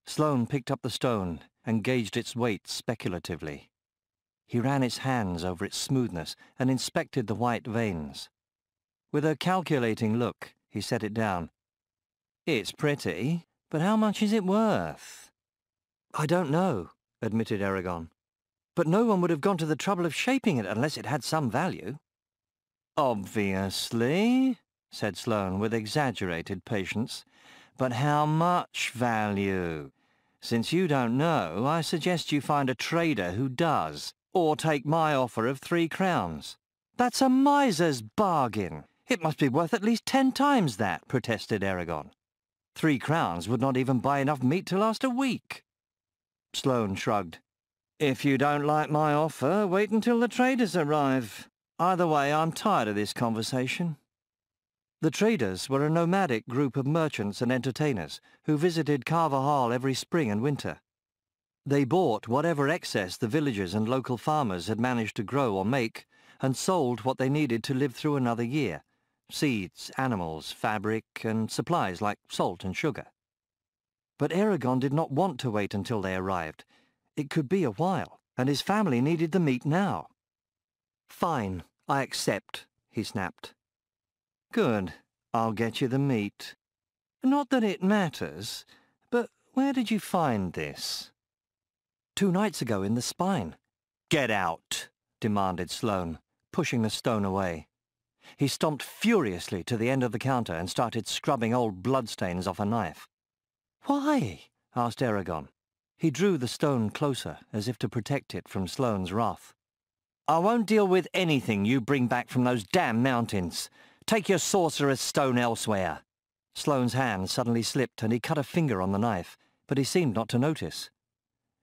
Sloane picked up the stone and gauged its weight speculatively. He ran his hands over its smoothness and inspected the white veins. With a calculating look, he set it down. "It's pretty, but how much is it worth?" "I don't know," admitted Eragon. "But no one would have gone to the trouble of shaping it unless it had some value." "Obviously," said Sloane with exaggerated patience. "But how much value? Since you don't know, I suggest you find a trader who does, or take my offer of 3 crowns. "That's a miser's bargain. It must be worth at least 10 times that," protested Eragon. 3 crowns would not even buy enough meat to last a week. Sloane shrugged. "If you don't like my offer, wait until the traders arrive. Either way, I'm tired of this conversation." The traders were a nomadic group of merchants and entertainers who visited Carver Hall every spring and winter. They bought whatever excess the villagers and local farmers had managed to grow or make, and sold what they needed to live through another year: seeds, animals, fabric, and supplies like salt and sugar. But Eragon did not want to wait until they arrived. It could be a while, and his family needed the meat now. "Fine, I accept," he snapped. "Good, I'll get you the meat. Not that it matters, but where did you find this?" "2 nights ago in the spine." "Get out," demanded Sloane, pushing the stone away. He stomped furiously to the end of the counter and started scrubbing old bloodstains off a knife. "Why?" asked Eragon. He drew the stone closer, as if to protect it from Sloane's wrath. "I won't deal with anything you bring back from those damn mountains. Take your sorcerer's stone elsewhere." Sloane's hand suddenly slipped and he cut a finger on the knife, but he seemed not to notice.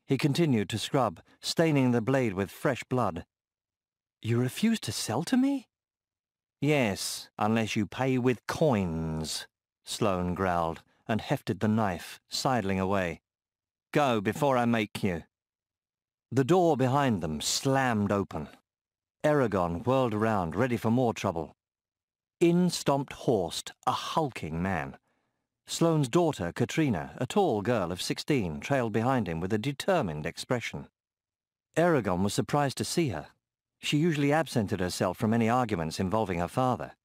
He continued to scrub, staining the blade with fresh blood. "You refuse to sell to me?" "Yes, unless you pay with coins," Sloane growled, and hefted the knife, sidling away. "Go before I make you." The door behind them slammed open. Eragon whirled around, ready for more trouble. In stomped Horst, a hulking man. Sloane's daughter, Katrina, a tall girl of 16, trailed behind him with a determined expression. Eragon was surprised to see her. She usually absented herself from any arguments involving her father.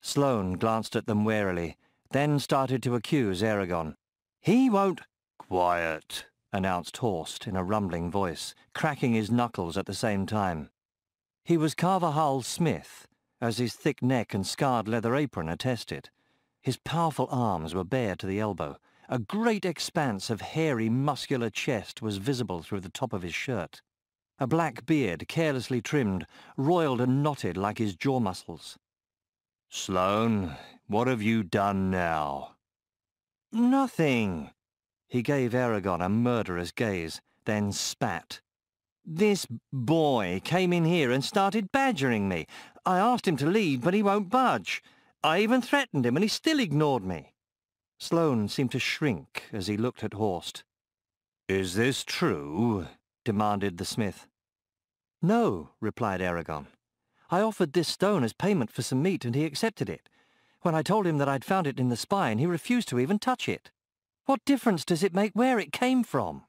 Sloane glanced at them warily, then started to accuse Eragon. "He won't—" "Quiet," announced Horst in a rumbling voice, cracking his knuckles at the same time. He was Carver Hall's smith, as his thick neck and scarred leather apron attested. His powerful arms were bare to the elbow. A great expanse of hairy, muscular chest was visible through the top of his shirt. A black beard, carelessly trimmed, roiled and knotted like his jaw muscles. "Sloane, what have you done now?" "Nothing." He gave Eragon a murderous gaze, then spat. "This boy came in here and started badgering me. I asked him to leave, but he won't budge. I even threatened him, and he still ignored me." Sloane seemed to shrink as he looked at Horst. "Is this true?" demanded the smith. "No," replied Eragon. "I offered this stone as payment for some meat, and he accepted it. When I told him that I'd found it in the spine, he refused to even touch it. What difference does it make where it came from?"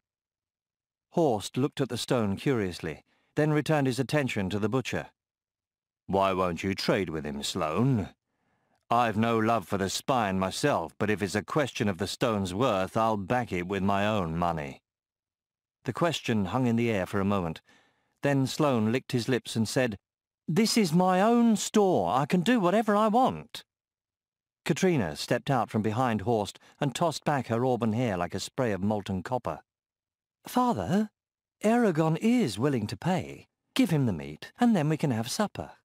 Horst looked at the stone curiously, then returned his attention to the butcher. "Why won't you trade with him, Sloane? I've no love for the spine myself, but if it's a question of the stone's worth, I'll back it with my own money." The question hung in the air for a moment. Then Sloane licked his lips and said, "This is my own store. I can do whatever I want." Katrina stepped out from behind Horst and tossed back her auburn hair like a spray of molten copper. "Father, Eragon is willing to pay. Give him the meat, and then we can have supper."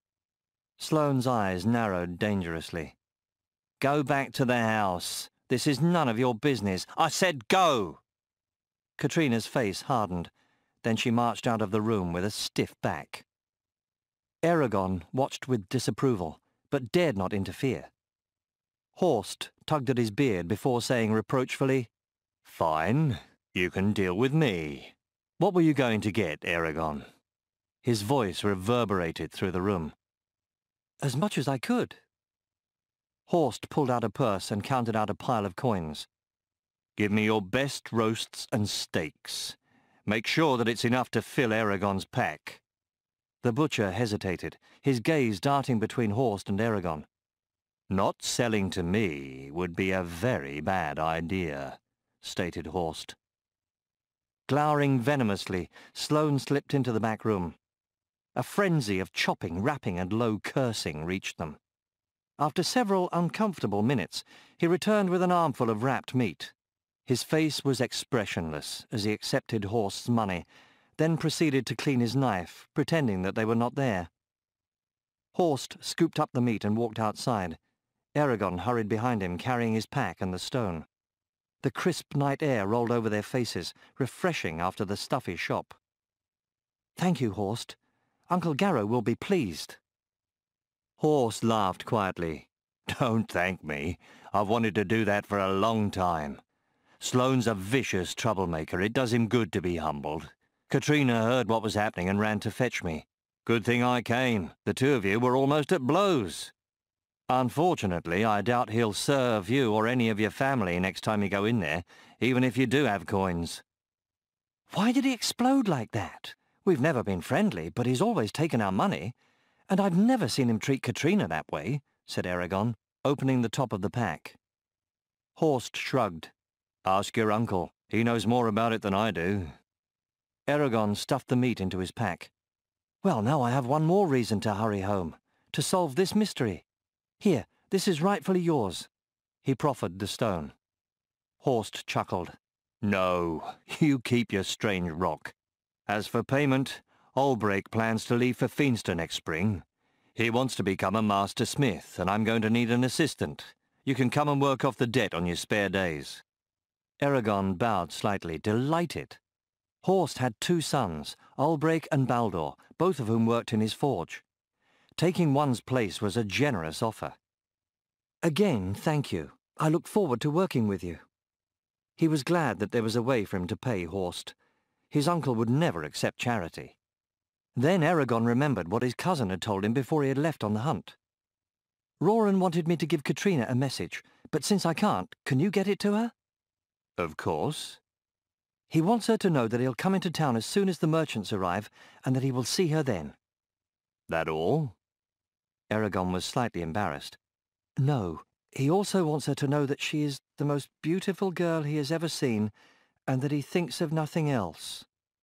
Sloane's eyes narrowed dangerously. "Go back to the house. This is none of your business. I said go!" Katrina's face hardened. Then she marched out of the room with a stiff back. Eragon watched with disapproval, but dared not interfere. Horst tugged at his beard before saying reproachfully, "Fine, you can deal with me. What were you going to get, Eragon?" His voice reverberated through the room. "As much as I could." Horst pulled out a purse and counted out a pile of coins. Give me your best roasts and steaks. Make sure that it's enough to fill Eragon's pack." The butcher hesitated, his gaze darting between Horst and Eragon. "Not selling to me would be a very bad idea," stated Horst. Glowering venomously, Sloane slipped into the back room. A frenzy of chopping, rapping, and low cursing reached them. After several uncomfortable minutes, he returned with an armful of wrapped meat. His face was expressionless as he accepted Horst's money, then proceeded to clean his knife, pretending that they were not there. Horst scooped up the meat and walked outside. Eragon hurried behind him, carrying his pack and the stone. The crisp night air rolled over their faces, refreshing after the stuffy shop. "Thank you, Horst. Uncle Garrow will be pleased." Horst laughed quietly. "Don't thank me. I've wanted to do that for a long time. Sloane's a vicious troublemaker. It does him good to be humbled. Katrina heard what was happening and ran to fetch me. Good thing I came. The two of you were almost at blows. Unfortunately, I doubt he'll serve you or any of your family next time you go in there, even if you do have coins." "Why did he explode like that? We've never been friendly, but he's always taken our money, and I've never seen him treat Katrina that way," said Eragon, opening the top of the pack. Horst shrugged. "Ask your uncle. He knows more about it than I do." Eragon stuffed the meat into his pack. "Well, now I have one more reason to hurry home, to solve this mystery. Here, this is rightfully yours." He proffered the stone. Horst chuckled. "No, you keep your strange rock. As for payment, Olbrake plans to leave for Feenster next spring. He wants to become a master smith, and I'm going to need an assistant. You can come and work off the debt on your spare days." Eragon bowed slightly, delighted. Horst had 2 sons, Olbrake and Baldur, both of whom worked in his forge. Taking one's place was a generous offer. "Again, thank you. I look forward to working with you." He was glad that there was a way for him to pay Horst. His uncle would never accept charity. Then Eragon remembered what his cousin had told him before he had left on the hunt. "Roran wanted me to give Katrina a message, but since I can't, can you get it to her?" "Of course." "He wants her to know that he'll come into town as soon as the merchants arrive, and that he will see her then." "That all?" Eragon was slightly embarrassed. "No, he also wants her to know that she is the most beautiful girl he has ever seen, and that he thinks of nothing else."